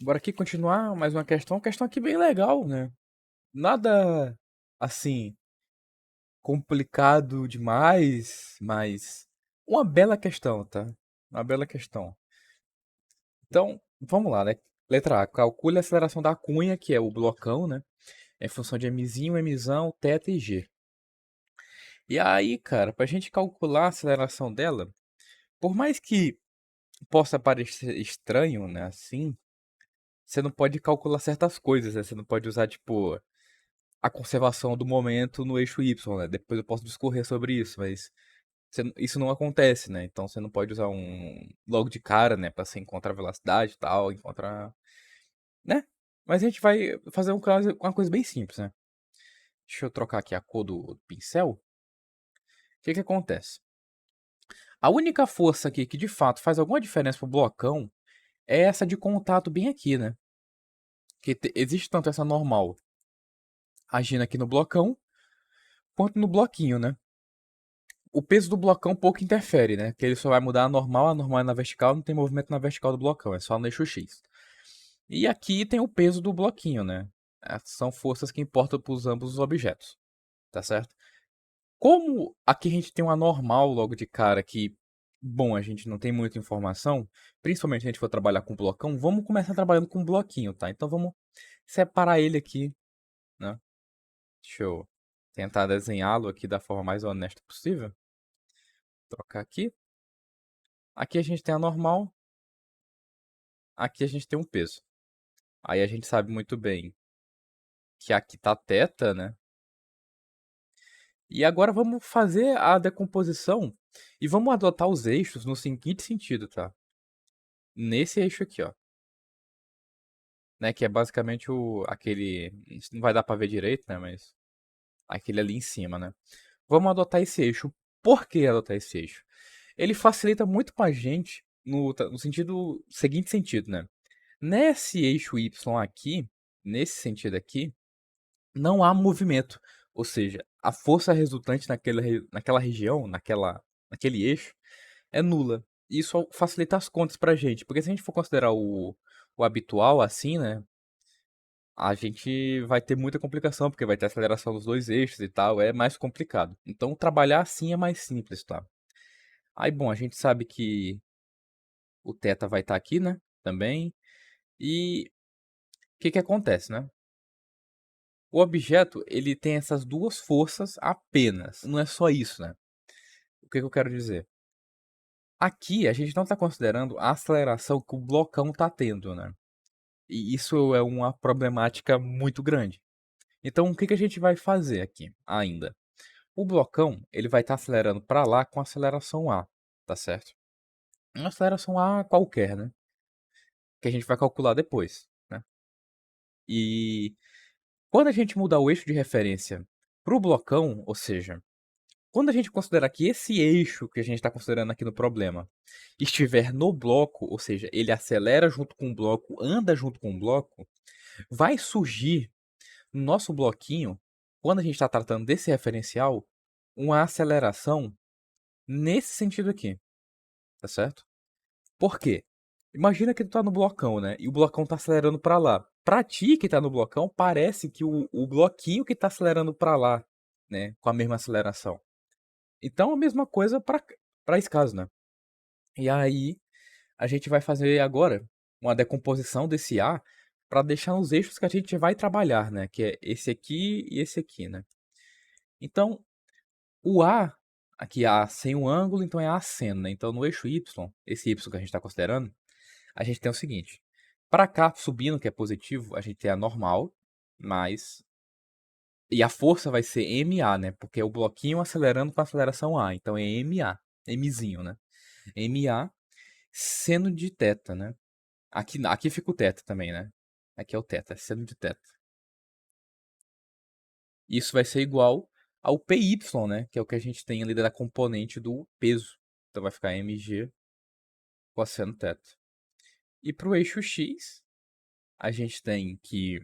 Bora aqui continuar mais uma questão aqui bem legal, né? Nada assim complicado demais, mas uma bela questão, tá? Uma bela questão. Então, vamos lá, né? Letra A, calcule a aceleração da cunha, que é o blocão, né? Em função de mzinho, mzão, θ e g. E aí, cara, pra gente calcular a aceleração dela, por mais que possa parecer estranho, né, assim, você não pode calcular certas coisas, né? Você não pode usar, tipo, a conservação do momento no eixo Y, né? Depois eu posso discorrer sobre isso, mas isso não acontece, né? Então você não pode usar um logo de cara, né, para você encontrar velocidade e tal, encontrar, né? Mas a gente vai fazer uma coisa bem simples, né? Deixa eu trocar aqui a cor do pincel. O que que acontece? A única força aqui que de fato faz alguma diferença pro blocão é essa de contato bem aqui, né? Existe tanto essa normal agindo aqui no blocão quanto no bloquinho, né? O peso do blocão pouco interfere, né? Que ele só vai mudar a normal é na vertical, não tem movimento na vertical do blocão, é só no eixo X. E aqui tem o peso do bloquinho, né? São forças que importam para os ambos os objetos, tá certo? Como aqui a gente tem uma normal logo de cara que, bom, a gente não tem muita informação, principalmente se a gente for trabalhar com blocão, vamos começar trabalhando com bloquinho, tá? Então vamos separar ele aqui, né? Deixa eu tentar desenhá-lo aqui da forma mais honesta possível. Trocar aqui. Aqui a gente tem a normal, aqui a gente tem um peso. Aí a gente sabe muito bem que aqui tá θ, né? E agora vamos fazer a decomposição e vamos adotar os eixos no seguinte sentido, tá? Nesse eixo aqui, ó. Né, que é basicamente aquele... Isso não vai dar pra ver direito, né? Mas aquele ali em cima, né? Vamos adotar esse eixo. Por que adotar esse eixo? Ele facilita muito pra gente no sentido... Seguinte sentido, né? Nesse eixo Y aqui, nesse sentido aqui, não há movimento. Ou seja, a força resultante naquela região, naquele eixo, é nula. Isso facilita as contas pra gente. Porque se a gente for considerar o habitual assim, né? A gente vai ter muita complicação, porque vai ter aceleração dos dois eixos e tal, é mais complicado. Então, trabalhar assim é mais simples, tá? Aí, bom, a gente sabe que o θ vai estar aqui, né? Também. E o que que acontece, né? O objeto, ele tem essas duas forças apenas. Não é só isso, né? O que que eu quero dizer? Aqui, a gente não está considerando a aceleração que o blocão está tendo, né? E isso é uma problemática muito grande. Então, o que que a gente vai fazer aqui ainda? O blocão, ele vai estar acelerando para lá com aceleração A, tá certo? Uma aceleração A qualquer, né? Que a gente vai calcular depois, né? E quando a gente mudar o eixo de referência para o blocão, ou seja, quando a gente considerar que esse eixo que a gente está considerando aqui no problema estiver no bloco, ou seja, ele acelera junto com o bloco, anda junto com o bloco, vai surgir no nosso bloquinho, quando a gente está tratando desse referencial, uma aceleração nesse sentido aqui, tá certo? Por quê? Imagina que tu tá no blocão, né? E o blocão tá acelerando para lá. Pra ti que tá no blocão, parece que o bloquinho que tá acelerando para lá, né? Com a mesma aceleração. Então, a mesma coisa para esse caso, né? E aí, a gente vai fazer agora uma decomposição desse A para deixar os eixos que a gente vai trabalhar, né? Que é esse aqui e esse aqui, né? Então, o A, aqui A sem o ângulo, então é A seno, né? Então, no eixo Y, esse Y que a gente está considerando, a gente tem o seguinte. Para cá, subindo, que é positivo, a gente tem a normal, mais... E a força vai ser MA, né? Porque é o bloquinho acelerando com a aceleração A. Então é MA. Mzinho, né? MA seno de θ, né? Aqui fica o θ também, né? Aqui é o θ, seno de θ. Isso vai ser igual ao PY, né? Que é o que a gente tem ali da componente do peso. Então vai ficar mg cosseno θ. E para o eixo x, a gente tem que...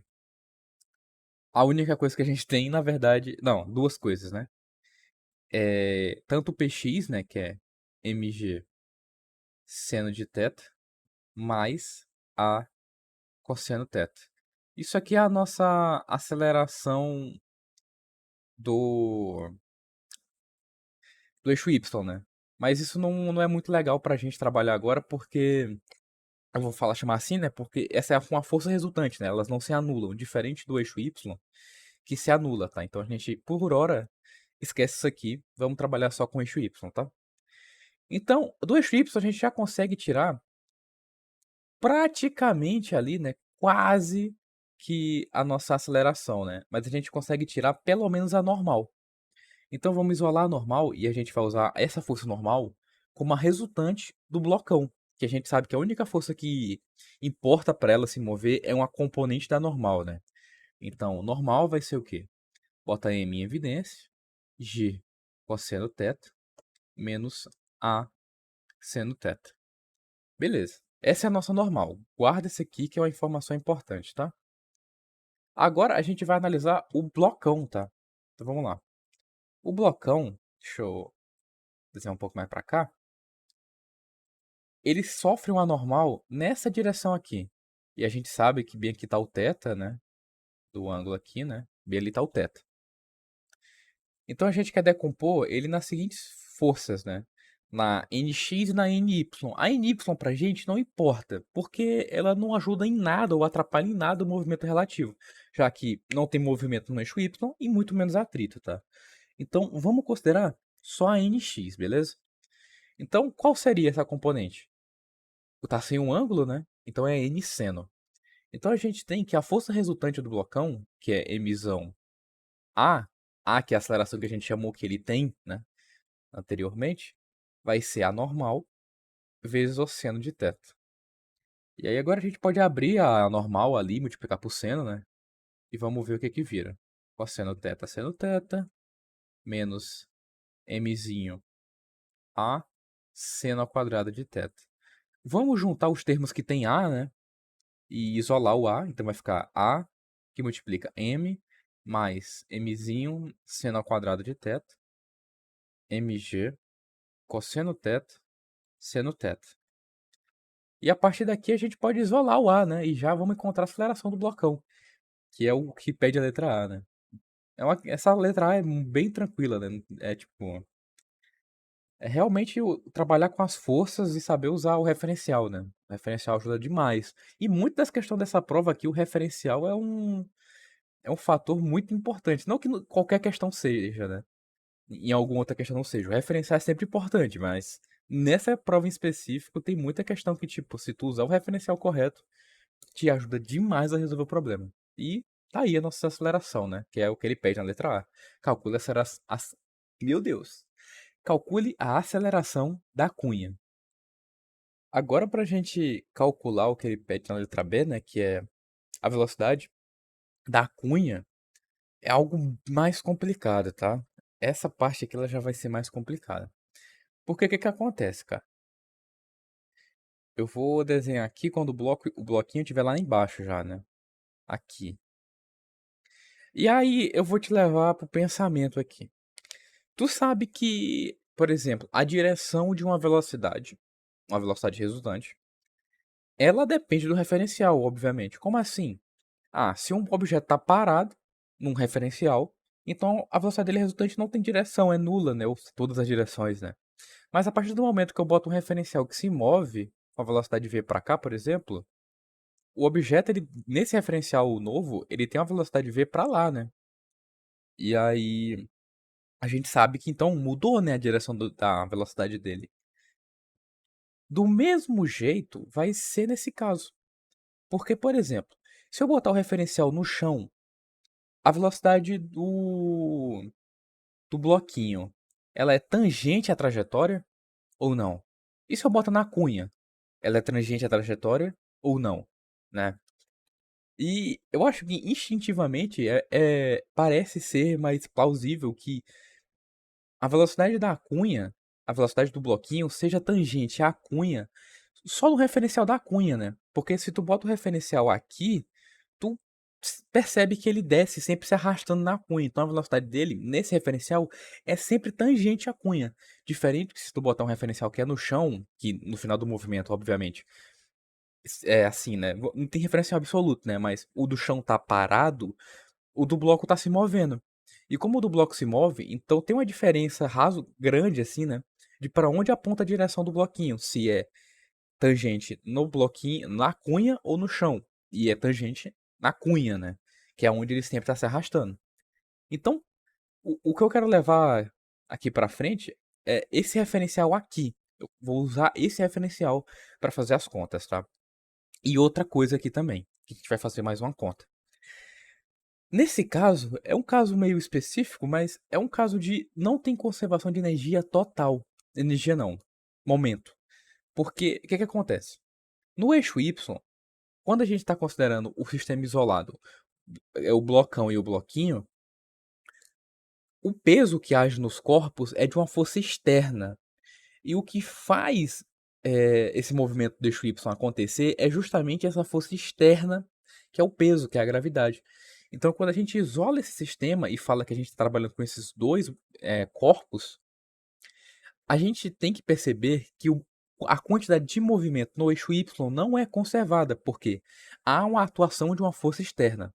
A única coisa que a gente tem, na verdade... Não, duas coisas, né? Tanto o px, né? Que é mg seno de θ, mais a cosseno θ. Isso aqui é a nossa aceleração do, do eixo Y, né? Mas isso não é muito legal pra gente trabalhar agora, porque eu vou falar chamar assim, né? Porque essa é uma força resultante, né? Elas não se anulam, diferente do eixo Y, que se anula, tá? Então a gente, por hora, esquece isso aqui. Vamos trabalhar só com o eixo Y, tá? Então, do eixo Y a gente já consegue tirar praticamente ali, né? Quase que a nossa aceleração, né? Mas a gente consegue tirar pelo menos a normal. Então vamos isolar a normal e a gente vai usar essa força normal como a resultante do blocão, que a gente sabe que a única força que importa para ela se mover é uma componente da normal, né? Então, normal vai ser o quê? Bota M em evidência, G cosseno θ menos A seno θ. Beleza. Essa é a nossa normal. Guarda esse aqui que é uma informação importante, tá? Agora a gente vai analisar o blocão, tá? Então vamos lá. O blocão, deixa eu desenhar um pouco mais para cá. Ele sofre um anormal nessa direção aqui. E a gente sabe que bem aqui tá o θ, né? Do ângulo aqui, né? Bem ali tá o θ. Então a gente quer decompor ele nas seguintes forças, né? Na NX e na NY. A NY pra gente não importa, porque ela não ajuda em nada ou atrapalha em nada o movimento relativo, já que não tem movimento no eixo Y e muito menos atrito, tá? Então vamos considerar só a NX, beleza? Então qual seria essa componente? Tá sem um ângulo, né? Então é N seno. Então a gente tem que a força resultante do blocão, que é emissão A que é a aceleração que a gente chamou que ele tem, né, anteriormente, vai ser a normal vezes o seno de θ. E aí agora a gente pode abrir a normal ali, multiplicar por seno, né? E vamos ver o que que vira. Cosseno θ seno θ menos mzinho A seno ao quadrado de θ. Vamos juntar os termos que tem A, né? E isolar o A. Então vai ficar A que multiplica M mais mzinho seno ao quadrado de θ, mg cosseno θ seno θ. E a partir daqui a gente pode isolar o A, né? E já vamos encontrar a aceleração do blocão, que é o que pede a letra A, né? Essa letra A é bem tranquila, né? É tipo. É realmente trabalhar com as forças e saber usar o referencial, né? O referencial ajuda demais. E muito das questões dessa prova aqui, o referencial é um fator muito importante. Não que qualquer questão seja, né? Em alguma outra questão não seja. O referencial é sempre importante, mas nessa prova em específico tem muita questão que, tipo, se tu usar o referencial correto, te ajuda demais a resolver o problema. E tá aí a nossa aceleração, né? Que é o que ele pede na letra A. Calcule a aceleração. Meu Deus! Calcule a aceleração da cunha. Agora, para a gente calcular o que ele pede na letra B, né? Que é a velocidade da cunha, é algo mais complicado, tá? Essa parte aqui ela já vai ser mais complicada. Porque o que que acontece, cara? Eu vou desenhar aqui quando o bloquinho estiver lá embaixo já, né? Aqui. E aí eu vou te levar pro pensamento aqui. Tu sabe que, por exemplo, a direção de uma velocidade resultante, ela depende do referencial, obviamente. Como assim? Ah, se um objeto está parado num referencial, então a velocidade dele resultante não tem direção, é nula, né? Ou todas as direções, né? Mas a partir do momento que eu boto um referencial que se move com a velocidade v para cá, por exemplo, o objeto, ele, nesse referencial novo, ele tem uma velocidade v para lá, né? E aí a gente sabe que então mudou, né, a direção da velocidade dele. Do mesmo jeito vai ser nesse caso. Porque, por exemplo, se eu botar o referencial no chão, a velocidade do bloquinho, ela é tangente à trajetória ou não? E se eu botar na cunha, ela é tangente à trajetória ou não, né? E eu acho que instintivamente parece ser mais plausível que a velocidade da cunha, a velocidade do bloquinho, seja tangente à cunha só no referencial da cunha, né? Porque se tu bota o referencial aqui, tu percebe que ele desce sempre se arrastando na cunha. Então a velocidade dele, nesse referencial, é sempre tangente à cunha. Diferente que se tu botar um referencial que é no chão, que no final do movimento, obviamente, É assim, né, não tem referencial absoluto, né, mas o do chão tá parado, o do bloco tá se movendo. E como o do bloco se move, então tem uma diferença raso grande, assim, né, de para onde aponta a direção do bloquinho, se é tangente no bloquinho, na cunha ou no chão. E é tangente na cunha, né, que é onde ele sempre tá se arrastando. Então, o que eu quero levar aqui pra frente é esse referencial aqui. Eu vou usar esse referencial para fazer as contas, tá? E outra coisa aqui também, que a gente vai fazer mais uma conta. Nesse caso, é um caso meio específico, mas é um caso de não tem conservação de energia total. Energia não, momento. Porque o que acontece? No eixo Y, quando a gente está considerando o sistema isolado, é o blocão e o bloquinho, o peso que age nos corpos é de uma força externa. E o que faz esse movimento do eixo Y acontecer é justamente essa força externa, que é o peso, que é a gravidade. Então, quando a gente isola esse sistema e fala que a gente está trabalhando com esses dois corpos, a gente tem que perceber que a quantidade de movimento no eixo Y não é conservada, porque há uma atuação de uma força externa.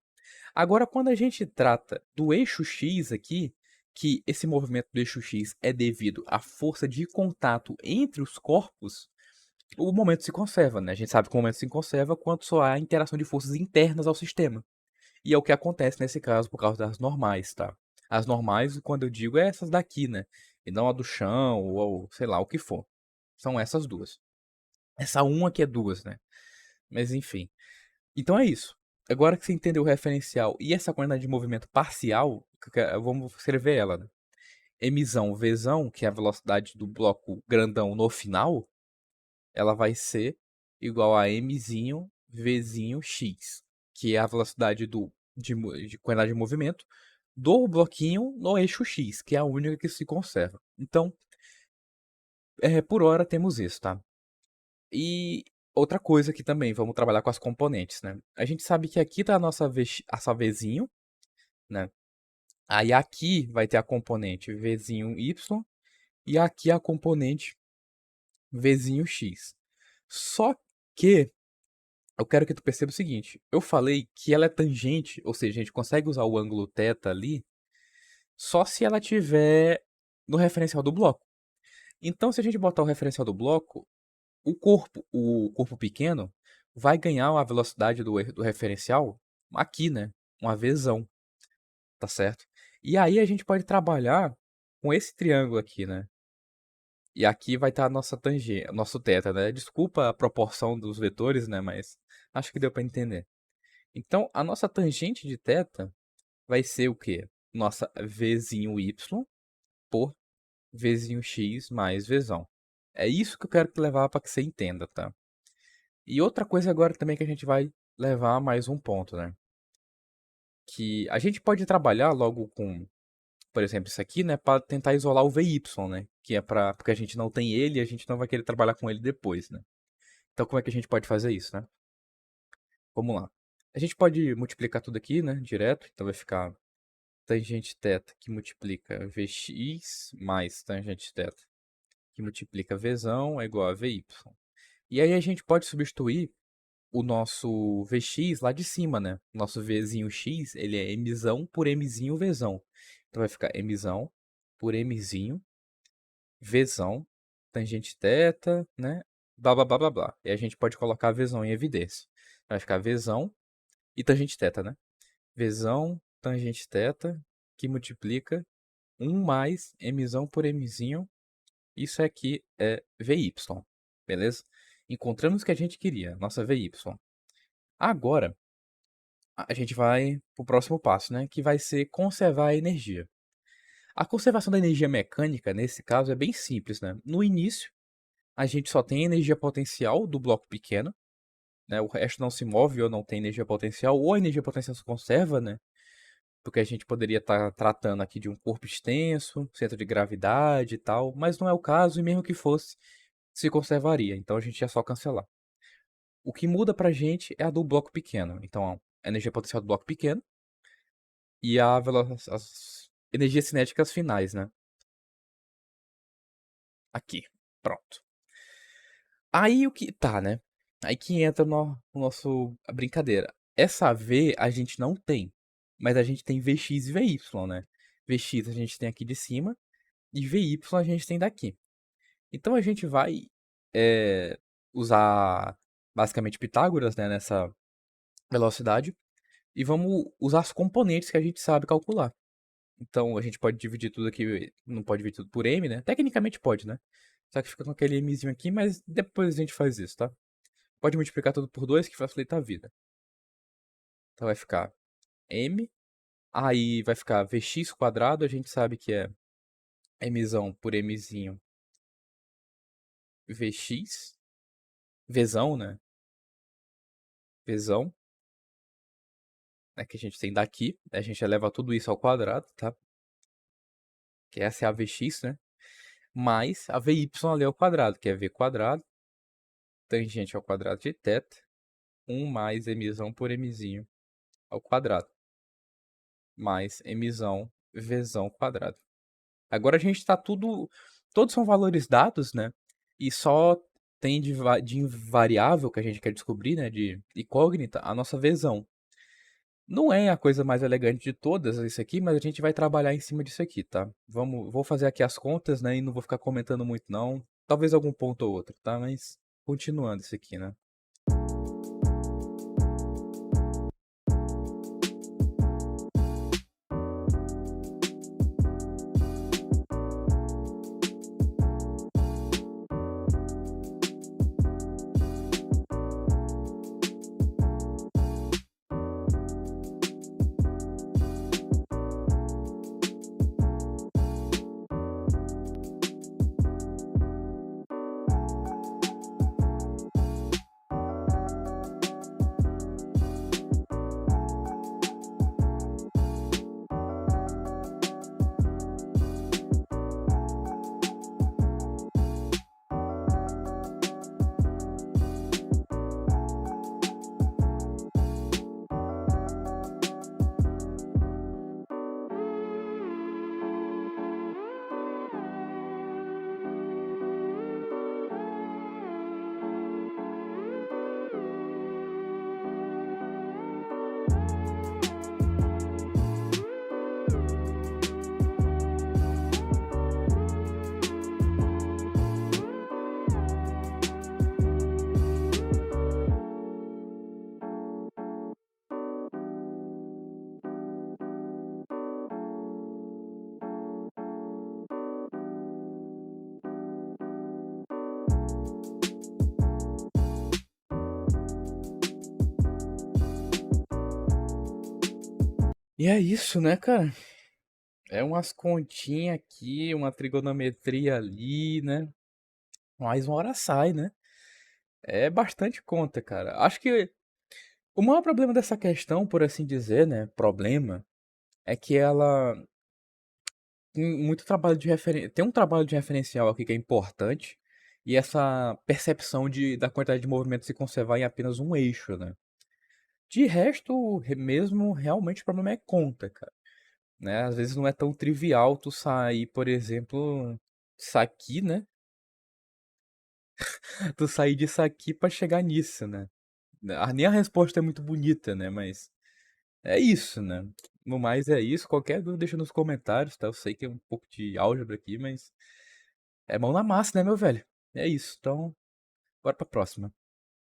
Agora, quando a gente trata do eixo X aqui, que esse movimento do eixo X é devido à força de contato entre os corpos, o momento se conserva, né? A gente sabe que o momento se conserva quando só há interação de forças internas ao sistema. E é o que acontece nesse caso por causa das normais, tá? As normais, quando eu digo, é essas daqui, né? E não a do chão ou sei lá o que for. São essas duas. Essa uma aqui é duas, né? Mas enfim. Então é isso. Agora que você entendeu o referencial e essa quantidade de movimento parcial, vamos escrever ela, né? Mzão, Vzão, que é a velocidade do bloco grandão no final, ela vai ser igual a Mzinho, Vzinho, X, que é a velocidade de quantidade de movimento do bloquinho no eixo X, que é a única que se conserva. Então, por hora temos isso, tá? E outra coisa aqui também, vamos trabalhar com as componentes, né? A gente sabe que aqui tá a nossa Vzinho, né? Aí aqui vai ter a componente Vzinho Y e aqui a componente Vzinho X. Só que eu quero que tu perceba o seguinte, eu falei que ela é tangente, ou seja, a gente consegue usar o ângulo θ ali, só se ela tiver no referencial do bloco. Então, se a gente botar o referencial do bloco, o corpo pequeno, vai ganhar a velocidade do referencial aqui, né? Uma vezão, tá certo? E aí a gente pode trabalhar com esse triângulo aqui, né? E aqui vai estar a nossa tangente, nosso θ, né? Desculpa a proporção dos vetores, né? Mas acho que deu para entender. Então, a nossa tangente de θ vai ser o quê? Nossa Vzinho Y por Vzinho X mais Vzão. É isso que eu quero te levar para que você entenda, tá? E outra coisa agora também que a gente vai levar mais um ponto, né? Que a gente pode trabalhar logo com, por exemplo, isso aqui, né? Para tentar isolar o VY, né? Que é para porque a gente não tem ele e a gente não vai querer trabalhar com ele depois, né? Então como é que a gente pode fazer isso, né? Vamos lá. A gente pode multiplicar tudo aqui, né? Direto. Então vai ficar tangente θ que multiplica Vx mais tangente θ que multiplica Vzão é igual a Vy. E aí a gente pode substituir o nosso Vx lá de cima, né? Nosso Vzinho X, ele é Mzão por Mzinho Vzão. Então vai ficar Mzão por Mzinho Vzão, tangente θ, né? Blá, blá, blá, blá, blá. E a gente pode colocar Vzão em evidência. Vai ficar Vzão e tangente θ, né? Vzão, tangente θ, que multiplica 1 mais Mzão por Mzinho. Isso aqui é Vy, beleza? Encontramos o que a gente queria, nossa Vy. Agora, a gente vai para o próximo passo, né? Que vai ser conservar a energia. A conservação da energia mecânica, nesse caso, é bem simples, né? No início, a gente só tem energia potencial do bloco pequeno, né? O resto não se move ou não tem energia potencial, ou a energia potencial se conserva, né? Porque a gente poderia estar tratando aqui de um corpo extenso, centro de gravidade e tal, mas não é o caso, e mesmo que fosse, se conservaria. Então a gente ia só cancelar. O que muda pra gente é a do bloco pequeno. Então, a energia potencial do bloco pequeno e as energias cinéticas finais, né? Aqui. Pronto. Aí o que tá, né? Aí que entra no nosso a brincadeira. Essa V a gente não tem, mas a gente tem Vx e Vy, né? Vx a gente tem aqui de cima e Vy a gente tem daqui. Então a gente vai usar basicamente Pitágoras, né, nessa velocidade e vamos usar as componentes que a gente sabe calcular. Então a gente pode dividir tudo aqui, não pode dividir tudo por m, né? Tecnicamente pode, né? Só que fica com aquele mzinho aqui, mas depois a gente faz isso, tá? Pode multiplicar tudo por 2 que facilita a vida. Então vai ficar m, aí vai ficar vx quadrado, a gente sabe que é mzão por mzinho vx, vzão, né? Vzão, né? Que a gente tem daqui, a gente eleva tudo isso ao quadrado, tá? Que essa é a vx, né? Mais a vy ali ao quadrado, que é v quadrado, tangente ao quadrado de θ, 1 mais mzão por mzinho ao quadrado, mais mzão vzão quadrado. Agora a gente está tudo. Todos são valores dados, né? E só tem de invariável que a gente quer descobrir, né? De incógnita, a nossa vzão. Não é a coisa mais elegante de todas isso aqui, mas a gente vai trabalhar em cima disso aqui, tá? Vou fazer aqui as contas, né? E não vou ficar comentando muito, não. Talvez algum ponto ou outro, tá? Mas continuando isso aqui, né? E é isso, né, cara? É umas continhas aqui, uma trigonometria ali, né? Mais uma hora sai, né? É bastante conta, cara. Acho que o maior problema dessa questão, por assim dizer, né? Problema, é que ela tem muito trabalho de tem um trabalho de referencial aqui que é importante. E essa percepção da quantidade de movimentos se conservar em apenas um eixo, né? De resto, mesmo, realmente o problema é conta, cara. Né? Às vezes não é tão trivial tu sair, por exemplo, disso aqui, né? Tu sair disso aqui pra chegar nisso, né? Nem a resposta é muito bonita, né? Mas é isso, né? No mais é isso. Qualquer dúvida deixa nos comentários, tá? Eu sei que é um pouco de álgebra aqui, mas é mão na massa, né, meu velho? É isso. Então, bora pra próxima.